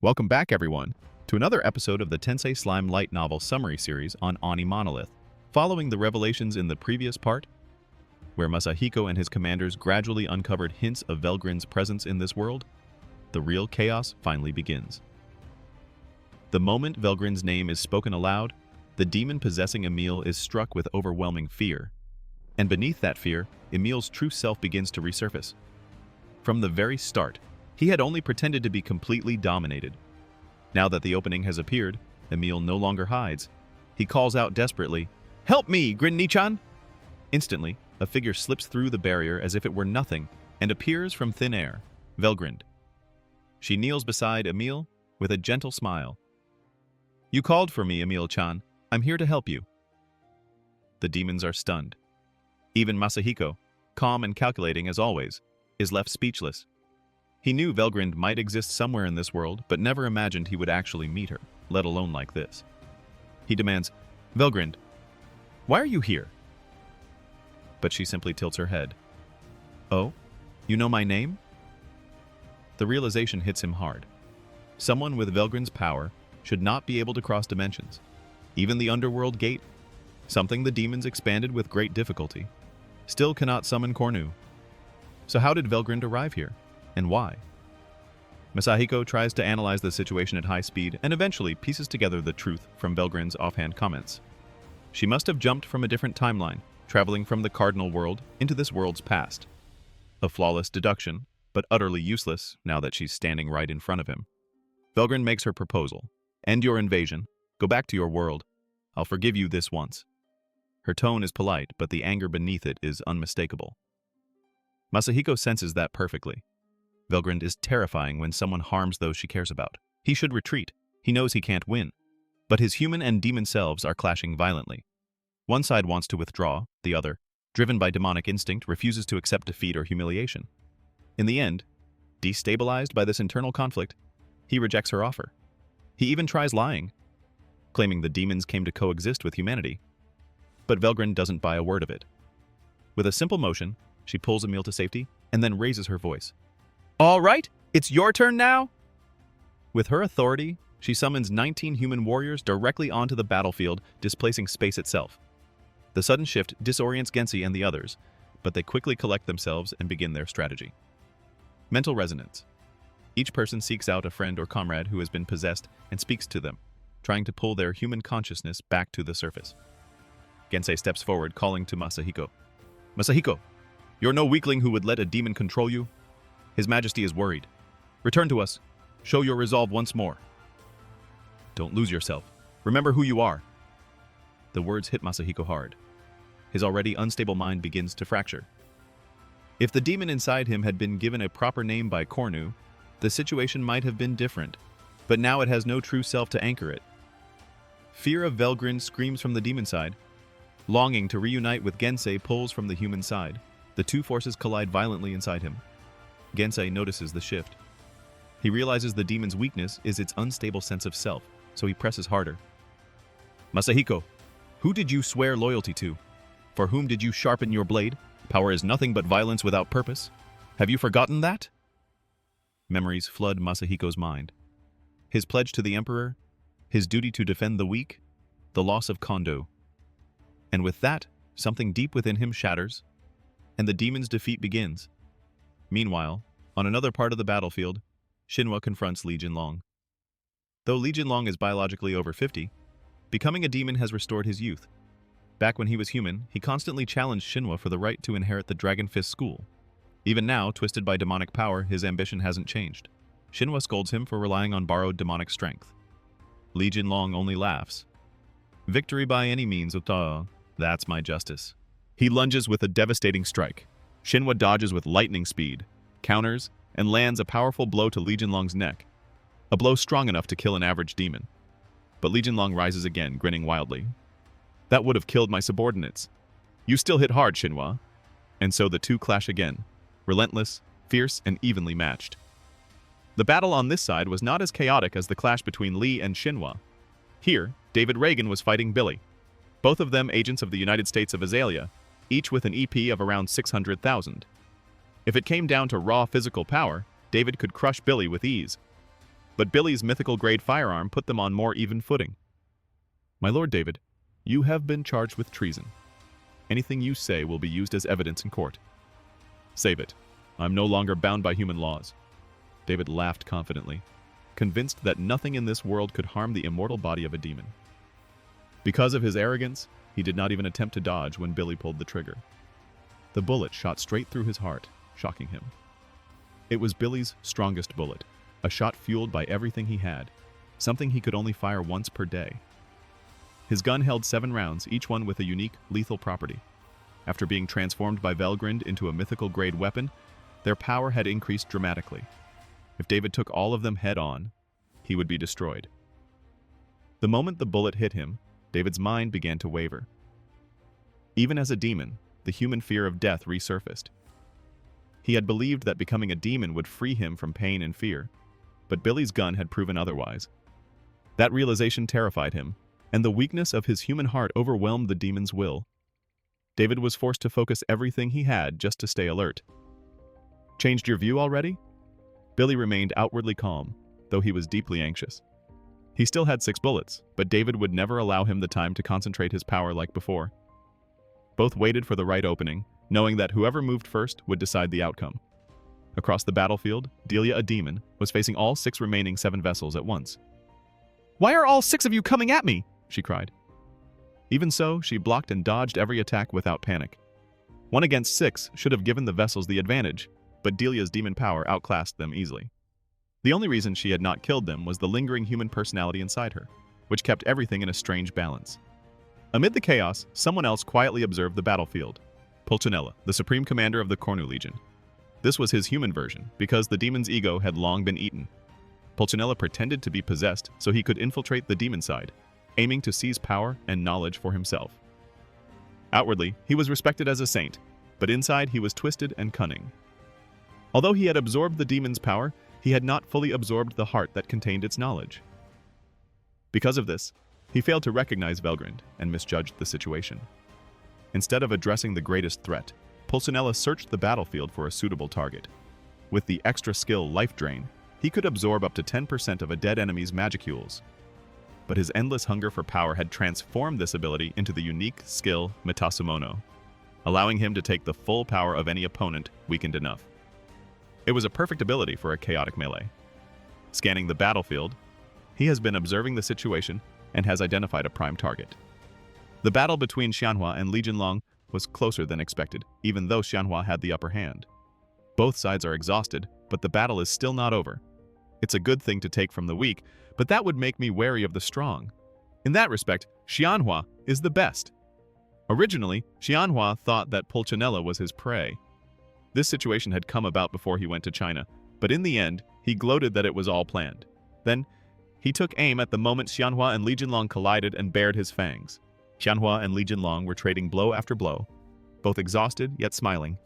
Welcome back, everyone, to another episode of the Tensei Slime Light Novel Summary Series on AniMonolith. Following the revelations in the previous part, where Masahiko and his commanders gradually uncovered hints of Velgrynd's presence in this world, the real chaos finally begins. The moment Velgrynd's name is spoken aloud, the demon possessing Emil is struck with overwhelming fear. And beneath that fear, Emil's true self begins to resurface. From the very start, he had only pretended to be completely dominated. Now that the opening has appeared, Emil no longer hides. He calls out desperately, "Help me, Grin-ni-chan!" Instantly, a figure slips through the barrier as if it were nothing and appears from thin air, Velgrynd. She kneels beside Emil with a gentle smile. "You called for me, Emil-chan. I'm here to help you." The demons are stunned. Even Masahiko, calm and calculating as always, is left speechless. He knew Velgrynd might exist somewhere in this world, but never imagined he would actually meet her, let alone like this. He demands, "Velgrynd, why are you here?" But she simply tilts her head. "Oh, you know my name?" The realization hits him hard. Someone with Velgrynd's power should not be able to cross dimensions, even the underworld gate, something the demons expanded with great difficulty, still cannot summon Cornu. So how did Velgrynd arrive here? And why? Masahiko tries to analyze the situation at high speed and eventually pieces together the truth from Velgrynd's offhand comments. She must have jumped from a different timeline, traveling from the cardinal world into this world's past. A flawless deduction, but utterly useless now that she's standing right in front of him. Velgrynd makes her proposal. "End your invasion. Go back to your world. I'll forgive you this once." Her tone is polite, but the anger beneath it is unmistakable. Masahiko senses that perfectly. Velgrynd is terrifying when someone harms those she cares about. He should retreat. He knows he can't win. But his human and demon selves are clashing violently. One side wants to withdraw, the other, driven by demonic instinct, refuses to accept defeat or humiliation. In the end, destabilized by this internal conflict, he rejects her offer. He even tries lying, claiming the demons came to coexist with humanity. But Velgrynd doesn't buy a word of it. With a simple motion, she pulls Emil to safety and then raises her voice. "All right, it's your turn now!" With her authority, she summons 19 human warriors directly onto the battlefield, displacing space itself. The sudden shift disorients Gensei and the others, but they quickly collect themselves and begin their strategy. Mental resonance. Each person seeks out a friend or comrade who has been possessed and speaks to them, trying to pull their human consciousness back to the surface. Gensei steps forward, calling to Masahiko. "Masahiko, you're no weakling who would let a demon control you. His Majesty is worried. Return to us. Show your resolve once more. Don't lose yourself. Remember who you are." The words hit Masahiko hard. His already unstable mind begins to fracture. If the demon inside him had been given a proper name by Cornu, the situation might have been different, but now it has no true self to anchor it. Fear of Velgrynd screams from the demon side. Longing to reunite with Gensei pulls from the human side. The two forces collide violently inside him. Gensei notices the shift. He realizes the demon's weakness is its unstable sense of self, so he presses harder. "Masahiko, who did you swear loyalty to? For whom did you sharpen your blade? Power is nothing but violence without purpose. Have you forgotten that?" Memories flood Masahiko's mind. His pledge to the Emperor, his duty to defend the weak, the loss of Kondo. And with that, something deep within him shatters, and the demon's defeat begins. Meanwhile, on another part of the battlefield, Shinwa confronts Li Jinlong. Though Li Jinlong is biologically over 50, becoming a demon has restored his youth. Back when he was human, he constantly challenged Shinwa for the right to inherit the Dragon Fist school. Even now, twisted by demonic power, his ambition hasn't changed. Shinwa scolds him for relying on borrowed demonic strength. Li Jinlong only laughs. "Victory by any means, that's my justice." He lunges with a devastating strike. Shinwa dodges with lightning speed, counters, and lands a powerful blow to Li Jinlong's neck. A blow strong enough to kill an average demon. But Li Jinlong rises again, grinning wildly. "That would have killed my subordinates. You still hit hard, Shinwa." And so the two clash again, relentless, fierce, and evenly matched. The battle on this side was not as chaotic as the clash between Li and Shinwa. Here, David Reagan was fighting Billy. Both of them agents of the United States of Azalea, each with an EP of around 600,000. If it came down to raw physical power, David could crush Billy with ease. but Billy's mythical-grade firearm put them on more even footing. My Lord David, you have been charged with treason. Anything you say will be used as evidence in court. Save it. I'm no longer bound by human laws. David laughed confidently, convinced that nothing in this world could harm the immortal body of a demon. Because of his arrogance, he did not even attempt to dodge when Billy pulled the trigger. The bullet shot straight through his heart, shocking him. It was Billy's strongest bullet, a shot fueled by everything he had, something he could only fire once per day. His gun held 7 rounds, each one with a unique, lethal property. After being transformed by Velgrynd into a mythical-grade weapon, their power had increased dramatically. If David took all of them head-on, he would be destroyed. The moment the bullet hit him, David's mind began to waver. Even as a demon, the human fear of death resurfaced. He had believed that becoming a demon would free him from pain and fear, but Billy's gun had proven otherwise. That realization terrified him, and the weakness of his human heart overwhelmed the demon's will. David was forced to focus everything he had just to stay alert. Changed your view already? Billy remained outwardly calm, though he was deeply anxious. He still had 6 bullets, but David would never allow him the time to concentrate his power like before. Both waited for the right opening, knowing that whoever moved first would decide the outcome. Across the battlefield, Delia, a demon, was facing all 6 remaining 7 vessels at once. "Why are all 6 of you coming at me?" she cried. Even so, she blocked and dodged every attack without panic. 1 against 6 should have given the vessels the advantage, but Delia's demon power outclassed them easily. The only reason she had not killed them was the lingering human personality inside her, which kept everything in a strange balance. Amid the chaos, someone else quietly observed the battlefield. Pulcinella, the supreme commander of the Cornu Legion. This was his human version, because the demon's ego had long been eaten. Pulcinella pretended to be possessed so he could infiltrate the demon side, aiming to seize power and knowledge for himself. Outwardly, he was respected as a saint, but inside he was twisted and cunning. Although he had absorbed the demon's power, he had not fully absorbed the heart that contained its knowledge. Because of this, he failed to recognize Velgrynd and misjudged the situation. Instead of addressing the greatest threat, Pulcinella searched the battlefield for a suitable target. With the extra skill Life Drain, he could absorb up to 10% of a dead enemy's magicules. But his endless hunger for power had transformed this ability into the unique skill Metasumono, allowing him to take the full power of any opponent weakened enough. It was a perfect ability for a chaotic melee. Scanning the battlefield, he has been observing the situation and has identified a prime target. The battle between Xianhua and Li Jinlong was closer than expected, even though Xianhua had the upper hand. Both sides are exhausted, but the battle is still not over. It's a good thing to take from the weak, but that would make me wary of the strong. In that respect, Xianhua is the best. Originally, Xianhua thought that Pulcinella was his prey. This situation had come about before he went to China, but in the end, he gloated that it was all planned. Then, he took aim at the moment Xianhua and Li Jinlong collided and bared his fangs. Xianhua and Li Jinlong were trading blow after blow, both exhausted yet smiling.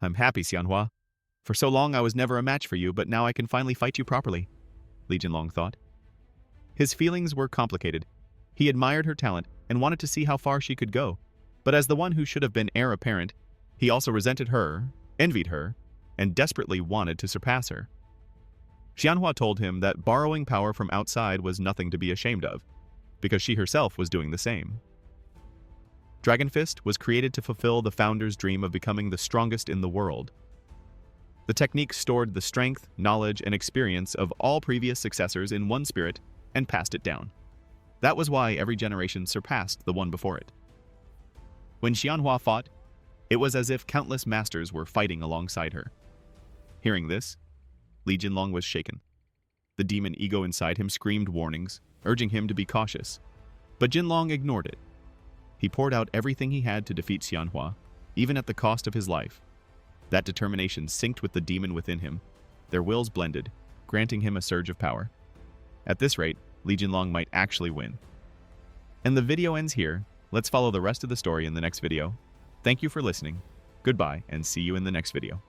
"I'm happy, Xianhua. For so long I was never a match for you, but now I can finally fight you properly," Li Jinlong thought. His feelings were complicated. He admired her talent and wanted to see how far she could go, but as the one who should have been heir apparent, he also resented her, envied her, and desperately wanted to surpass her. Xianhua told him that borrowing power from outside was nothing to be ashamed of, because she herself was doing the same. Dragon Fist was created to fulfill the founder's dream of becoming the strongest in the world. The technique stored the strength, knowledge, and experience of all previous successors in one spirit and passed it down. That was why every generation surpassed the one before it. When Xianhua fought, it was as if countless masters were fighting alongside her. Hearing this, Li Jinlong was shaken. The demon ego inside him screamed warnings, urging him to be cautious. But Jinlong ignored it. He poured out everything he had to defeat Xianhua, even at the cost of his life. That determination synced with the demon within him. Their wills blended, granting him a surge of power. At this rate, Li Jinlong might actually win. And the video ends here. Let's follow the rest of the story in the next video. Thank you for listening. Goodbye, and see you in the next video.